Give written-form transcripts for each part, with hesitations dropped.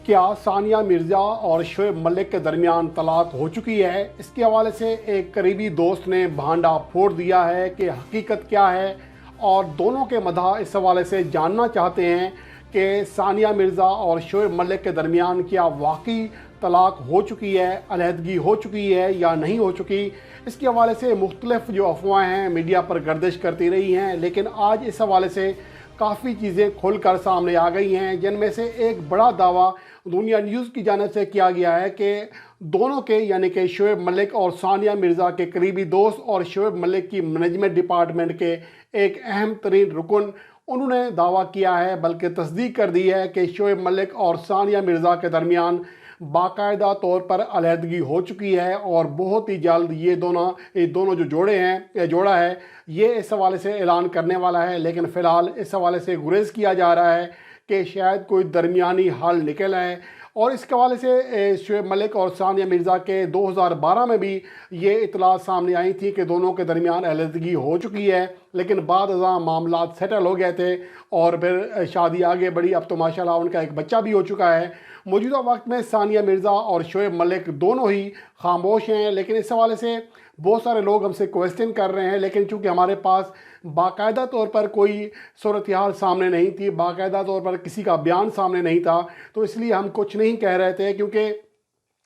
کیا ثانیہ مرزا اور شعیب ملک کے درمیان طلاق ہو چکی ہے؟ اس کے حوالے سے ایک قریبی دوست نے بھانڈا پھوڑ دیا ہے کہ حقیقت کیا ہے، اور دونوں کے مداح اس حوالے سے جاننا چاہتے ہیں کہ ثانیہ مرزا اور شعیب ملک کے درمیان کیا واقعی طلاق ہو چکی ہے، علیحدگی ہو چکی ہے یا نہیں ہو چکی۔ اس کے حوالے سے مختلف جو افواہیں ہیں میڈیا پر گردش کرتی رہی ہیں، لیکن آج اس حوالے سے کافی چیزیں کھل کر سامنے آ گئی ہیں، جن میں سے ایک بڑا دعویٰ دنیا نیوز کی جانب سے کیا گیا ہے کہ دونوں کے یعنی کہ شعیب ملک اور ثانیہ مرزا کے قریبی دوست اور شعیب ملک کی مینجمنٹ ڈپارٹمنٹ کے ایک اہم ترین رکن، انہوں نے دعویٰ کیا ہے بلکہ تصدیق کر دی ہے کہ شعیب ملک اور ثانیہ مرزا کے درمیان باقاعدہ طور پر علیحدگی ہو چکی ہے، اور بہت ہی جلد یہ دونوں جو جوڑا ہے یہ اس حوالے سے اعلان کرنے والا ہے۔ لیکن فی الحال اس حوالے سے گریز کیا جا رہا ہے کہ شاید کوئی درمیانی حل نکل آئے، اور اس کے حوالے سے شعیب ملک اور ثانیہ مرزا کے 2012 میں بھی یہ اطلاعات سامنے آئی تھی کہ دونوں کے درمیان علیحدگی ہو چکی ہے، لیکن بعد ازاں معاملات سیٹل ہو گئے تھے اور پھر شادی آگے بڑھی۔ اب تو ماشاءاللہ ان کا ایک بچہ بھی ہو چکا ہے۔ موجودہ وقت میں ثانیہ مرزا اور شعیب ملک دونوں ہی خاموش ہیں، لیکن اس حوالے سے بہت سارے لوگ ہم سے کویسچن کر رہے ہیں، لیکن چونکہ ہمارے پاس باقاعدہ طور پر کوئی صورتحال سامنے نہیں تھی، باقاعدہ طور پر کسی کا بیان سامنے نہیں تھا، تو اس لیے ہم کچھ نہیں کہہ رہے تھے، کیونکہ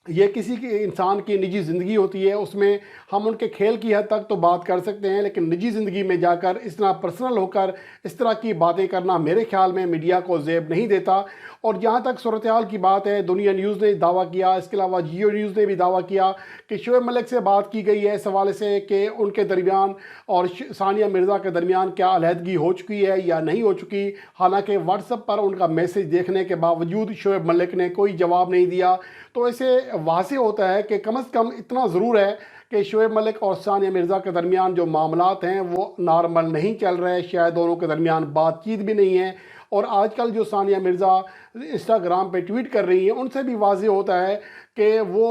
یہ کسی کے انسان کی نجی زندگی ہوتی ہے، اس میں ہم ان کے کھیل کی حد تک تو بات کر سکتے ہیں، لیکن نجی زندگی میں جا کر اس طرح پرسنل ہو کر اس طرح کی باتیں کرنا میرے خیال میں میڈیا کو زیب نہیں دیتا۔ اور جہاں تک صورتحال کی بات ہے، دنیا نیوز نے دعویٰ کیا، اس کے علاوہ جیو نیوز نے بھی دعویٰ کیا کہ شعیب ملک سے بات کی گئی ہے اس حوالے سے کہ ان کے درمیان اور ثانیہ مرزا کے درمیان کیا علیحدگی ہو چکی ہے یا نہیں ہو چکی۔ حالانکہ واٹس ایپ پر ان کا میسج دیکھنے کے باوجود شعیب ملک نے کوئی جواب نہیں دیا، تو اسے واضح ہوتا ہے کہ کم از کم اتنا ضرور ہے کہ شعیب ملک اور ثانیہ مرزا کے درمیان جو معاملات ہیں وہ نارمل نہیں چل رہے، شاید دونوں کے درمیان بات چیت بھی نہیں ہے۔ اور آج کل جو ثانیہ مرزا انسٹاگرام پہ ٹویٹ کر رہی ہیں، ان سے بھی واضح ہوتا ہے کہ وہ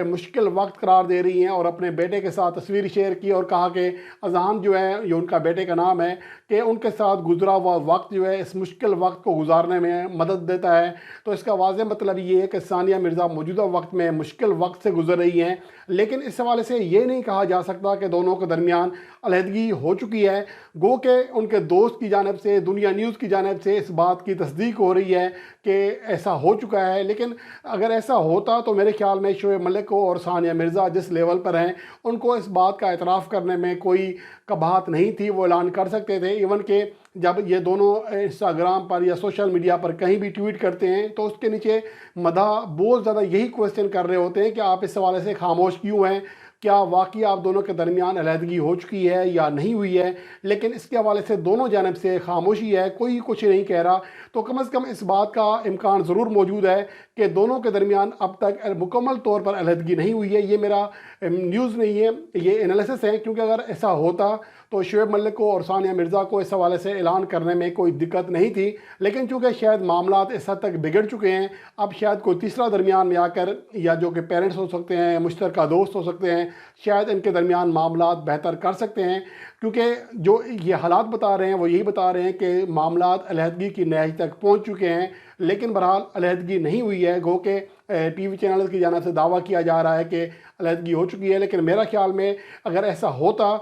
مشکل وقت قرار دے رہی ہیں، اور اپنے بیٹے کے ساتھ تصویر شیئر کی اور کہا کہ اذہان جو ہے، یہ ان کا بیٹے کا نام ہے، کہ ان کے ساتھ گزرا ہوا وقت جو ہے اس مشکل وقت کو گزارنے میں مدد دیتا ہے۔ تو اس کا واضح مطلب یہ ہے کہ ثانیہ مرزا موجودہ وقت میں مشکل وقت سے گزر رہی ہیں، لیکن اس حوالے سے یہ نہیں کہا جا سکتا کہ دونوں کے درمیان علیحدگی ہو چکی ہے۔ گو کہ ان کے دوست کی جانب سے، دنیا نیوز کی جانب سے اس بات کی تصدیق ہو رہی ہے کہ ایسا ہو چکا ہے، لیکن اگر ایسا ہوتا تو میرے خیال میں شعیب ملک کو اور ثانیہ مرزا جس لیول پر ہیں ان کو اس بات کا اعتراف کرنے میں کوئی قباحت نہیں تھی، وہ اعلان کر سکتے تھے۔ ایون کہ جب یہ دونوں انسٹاگرام پر یا سوشل میڈیا پر کہیں بھی ٹویٹ کرتے ہیں تو اس کے نیچے مداح بہت زیادہ یہی کویسچن کر رہے ہوتے ہیں کہ آپ اس حوالے سے خاموش کیوں ہیں، کیا واقعی آپ دونوں کے درمیان علیحدگی ہو چکی ہے یا نہیں ہوئی ہے؟ لیکن اس کے حوالے سے دونوں جانب سے خاموشی ہے، کوئی کچھ نہیں کہہ رہا، تو کم از کم اس بات کا امکان ضرور موجود ہے کہ دونوں کے درمیان اب تک مکمل طور پر علیحدگی نہیں ہوئی ہے۔ یہ میرا نیوز نہیں ہے، یہ انالیسس ہے، کیونکہ اگر ایسا ہوتا تو شعیب ملک کو اور ثانیہ مرزا کو اس حوالے سے اعلان کرنے میں کوئی دقت نہیں تھی، لیکن چونکہ شاید معاملات اس حد تک بگڑ چکے ہیں، اب شاید کوئی تیسرا درمیان میں آ کر، یا جو کہ پیرنٹس ہو سکتے ہیں، مشترکہ دوست ہو سکتے ہیں، شاید ان کے درمیان معاملات بہتر کر سکتے ہیں، کیونکہ جو یہ حالات بتا رہے ہیں وہ یہی بتا رہے ہیں کہ معاملات علیحدگی کی نہج تک پہنچ چکے ہیں، لیکن بہرحال علیحدگی نہیں ہوئی ہے۔ گو کہ ٹی وی چینلز کی جانب سے دعویٰ کیا جا رہا ہے کہ علیحدگی ہو چکی ہے، لیکن میرا خیال میں اگر ایسا ہوتا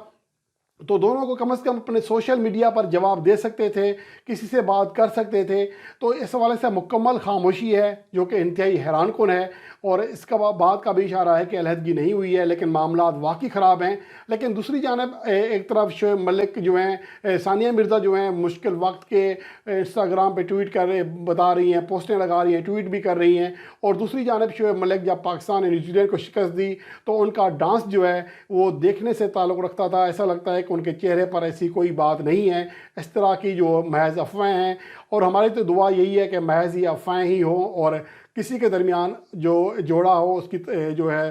تو دونوں کو کم از کم اپنے سوشل میڈیا پر جواب دے سکتے تھے، کسی سے بات کر سکتے تھے۔ تو اس حوالے سے مکمل خاموشی ہے جو کہ انتہائی حیران کن ہے، اور اس کا بات کا بھی اشارہ ہے کہ علیحدگی نہیں ہوئی ہے، لیکن معاملات واقعی خراب ہیں۔ لیکن دوسری جانب ایک طرف شعیب ملک جو ہیں، ثانیہ مرزا جو ہیں، مشکل وقت کے انسٹاگرام پہ ٹویٹ کر بتا رہی ہیں، پوسٹیں لگا رہی ہیں، ٹویٹ بھی کر رہی ہیں، اور دوسری جانب شعیب ملک جب پاکستان نے نیوزی لینڈ کو شکست دی تو ان کا ڈانس جو ہے وہ دیکھنے سے تعلق رکھتا تھا، ایسا لگتا ہے کہ ان کے چہرے پر ایسی کوئی بات نہیں ہے۔ اس طرح کی جو محض افواہیں ہیں، اور ہماری تو دعا یہی ہے کہ محض یہ افواہیں ہی ہوں، اور کسی کے درمیان جو جوڑا ہو اس کی جو ہے